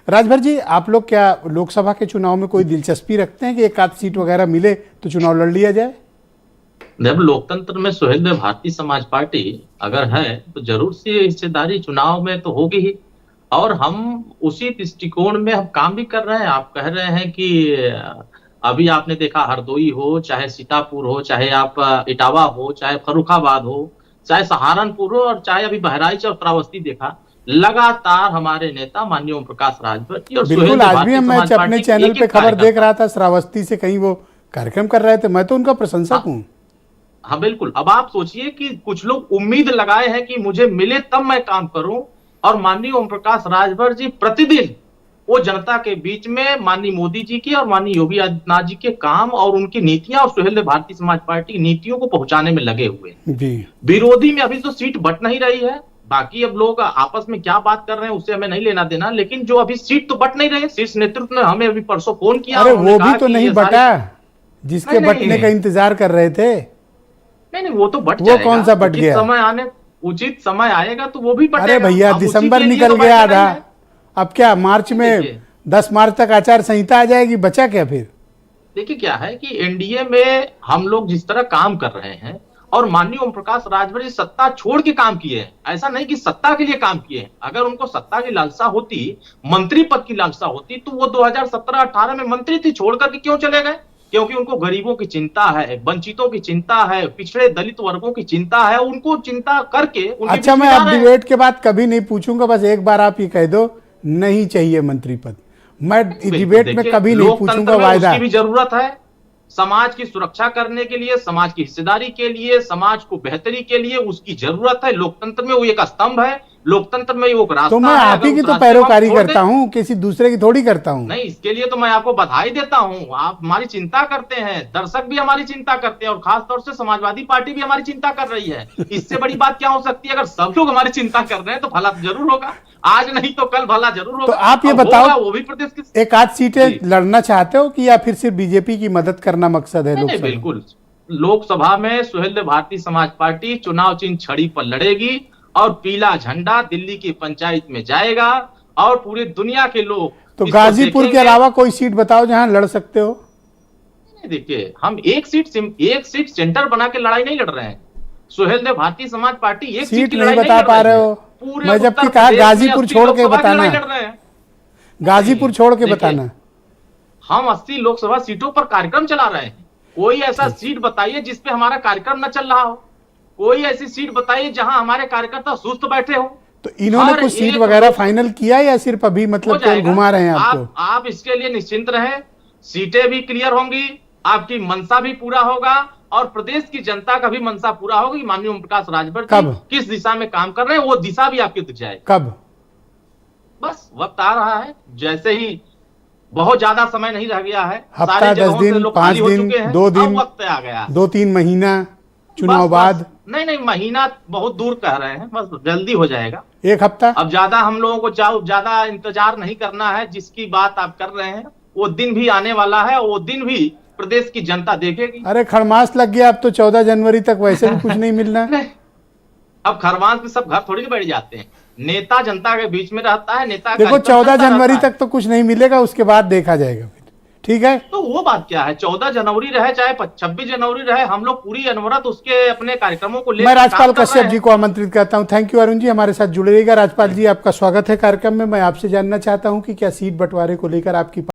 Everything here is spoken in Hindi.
राजभर जी, आप लोग क्या लोकसभा के चुनाव में कोई दिलचस्पी रखते हैं कि एक आध सीट वगैरह मिले तो चुनाव लड़ लिया जाए? जब लोकतंत्र में सुहेल देव भारतीय समाज पार्टी अगर है तो जरूर सी हिस्सेदारी चुनाव में तो होगी ही। और हम उसी दृष्टिकोण में हम काम भी कर रहे हैं। आप कह रहे हैं कि अभी आपने देखा हरदोई हो, चाहे सीतापुर हो, चाहे आप इटावा हो, चाहे फर्रुखाबाद हो, चाहे सहारनपुर हो, और चाहे अभी बहराइच और श्रावस्ती देखा, लगातार हमारे नेता माननीय ओम प्रकाश राजभर जी और सुहेल बिल्कुल, देव आज भी भारतीय हम समाज अपने पार्टी चैनल पे एक खबर देख कार्यकर्ता। रहा था, श्रावस्ती से कहीं वो कार्यक्रम कर रहे थे। मैं तो उनका प्रशंसक हूँ। हाँ बिल्कुल। अब आप सोचिए कि कुछ लोग उम्मीद लगाए हैं कि मुझे मिले तब मैं काम करूं, और माननीय ओम प्रकाश राजभर जी प्रतिदिन वो जनता के बीच में माननीय मोदी जी की और माननीय योगी आदित्यनाथ जी के काम और उनकी नीतियां और सुहेल देव भारतीय समाज पार्टी की नीतियों को पहुंचाने में लगे हुए हैं। जी, विरोधी में अभी तो सीट बट नहीं रही है। बाकी अब लोग आपस में क्या बात कर रहे हैं उससे हमें नहीं लेना देना, लेकिन जो अभी सीट तो बट नहीं रही है। शीर्ष नेतृत्व ने हमें अभी परसों फोन किया, अरे उन्होंने वो कहा भी तो कि नहीं ये सारी- बटा जिसके नहीं, बटने का नहीं, इंतजार कर रहे थे। नहीं वो तो बट वो जाएगा। कौन सा बट उचित गया? समय आने उचित समय आएगा तो वो भी बटेगा। अरे भैया, अब उसी दिसंबर के लिए निकल तो गया बैठे आधा। नहीं है। अब क्या मार्च में देखिए 10 मार्च तक आचार संहिता आ जाएगी, बचा क्या फिर? देखिए क्या है कि एनडीए में हम लोग जिस तरह काम कर रहे हैं, और माननीय ओम प्रकाश राजभर जी सत्ता छोड़ के काम किए हैं। ऐसा नहीं कि सत्ता के लिए काम किए हैं। अगर उनको सत्ता की लालसा होती, मंत्री पद की लालसा होती, तो वो 2017-18 में मंत्री थी, छोड़ करके क्यों चले गए? क्योंकि उनको गरीबों की चिंता है, वंचितों की चिंता है, पिछड़े दलित वर्गों की चिंता है। उनको चिंता करके उनके अच्छा, बीच में मैं जा अब रहे हैं। डिबेट के बाद कभी नहीं पूछूंगा, बस एक बार आप ये कह दो, नहीं चाहिए मंत्री पद। मैं बिल्कुल डिबेट में देखिए, कभी नहीं लोकतंत्र पूछूंगा, में वायदा। उसकी भी जरूरत है। समाज की सुरक्षा करने के लिए, समाज की हिस्सेदारी के लिए, समाज को बेहतरी के लिए उसकी जरूरत है। लोकतंत्र में वो एक स्तंभ है, लोकतंत्र में वो एक तो रास्ता मैं है। आप अगर ही की उस तो रास्ते को हम पैरोकारी छोड़ दें, करता हूँ, किसी दूसरे की थोड़ी करता हूँ। नहीं इसके लिए तो मैं आपको बधाई देता हूं। आप हमारी चिंता करते हैं, दर्शक भी हमारी चिंता करते हैं, और खासतौर से समाजवादी पार्टी भी हमारी चिंता कर रही है। इससे बड़ी बात क्या हो सकती है? अगर सब लोग हमारी चिंता कर रहे हैं तो भला जरूर होगा। आज नहीं तो कल भला जरूर तो होगा। आप ये और बताओ, होगा वो भी प्रदेश की। एक आध सीटें जी। लड़ना चाहते हो कि या फिर सिर्फ बीजेपी की मदद करना मकसद है नहीं नहीं लोकसभा? बिल्कुल। लोकसभा में सुहेल देव भारतीय समाज पार्टी चुनाव चिन्ह छड़ी पर लड़ेगी, और पीला झंडा दिल्ली की पंचायत में जाएगा, और पूरी दुनिया के लोग तो इसको गाजीपुर के देखेंगे। अलावा कोई सीट बताओ जहां लड़ सकते हो। देखिए हम एक सीट सेंटर बना के लड़ाई नहीं लड़ रहे हैं। सुहेल देव भारतीय समाज पार्टी एक सीट सीट की नहीं लड़ाई बता नहीं लड़ पा रही रहे है। हो। पूरे मैं उत्तर जबकि कहा प्रदेश में गाजीपुर 80 छोड़ के लोकसभा की बताना, लड़ाई लड़ रहे हैं। गाजीपुर छोड़ के देखिए, बताना। हम 80 लोकसभा सीटों पर कार्यक्रम चला रहे हैं। कोई ऐसा सीट बताइए जिसपे हमारा कार्यक्रम न चल रहा हो। कोई ऐसी सीट बताइए जहां हमारे कार्यकर्ता सुस्त बैठे हो। तो इन्होंने हर कुछ सीट एक वगैरह लोग- फाइनल किया या सिर्फ अभी हो मतलब केवल जाएगा। घुमा रहे हैं आपको? आप इसके लिए निश्चिंत रहें। सीटें भी क्लियर होंगी, आपकी मनसा भी पूरा होगा, और प्रदेश की जनता का भी मनसा पूरा होगा कि माननीय ओम प्रकाश राजभर जी कब? किस दिशा में काम कर रहे हैं, वो दिशा भी आपकी दिख जाएगी। कब? बस वक्त आ रहा है। जैसे ही बहुत ज्यादा समय नहीं रह गया है, हफ्ता, सारी 10 जगहों से दिन, लोग 5 खाली हो दिन, चुके हैं। 2 अब दिन, वक्त आ गया। 2-3 महीना चुनाव बस, बाद? नहीं नहीं महीना बहुत दूर कह रहे हैं, बस जल्दी हो जाएगा। 1 हफ्ता? अब ज्यादा हम लोगों को ज्यादा इंतजार नहीं करना है। जिसकी बात आप कर रहे हैं वो दिन भी आने वाला है, वो दिन भी प्रदेश की जनता देखेगी। अरे खड़मास लग गया, अब तो 14 जनवरी तक वैसे भी कुछ नहीं मिलना। नहीं, अब खरवास में सब घर थोड़ी ना बैठ जाते हैं। नेता जनता के बीच में रहता है। नेता देखो, कार्यक्रम 14 चलता जनवरी रहता है। तक तो कुछ नहीं मिलेगा, उसके बाद देखा जाएगा फिर। ठीक है? तो वो बात क्या है? 14 जनवरी रहे चाहे 26 जनवरी रहे, हम लोग पूरी अनवरत उसके अपने कार्यक्रमों को मैं लेकर राजपाल काम कर रहे कश्यप हैं। जी को आमंत्रित करता हूं। थैंक यू अरुण जी, हमारे साथ जुड़े रहिएगा। राजपाल जी, आपका स्वागत है कार्यक्रम में। मैं आपसे जानना चाहता हूं कि क्या सीट बंटवारे को लेकर आपकी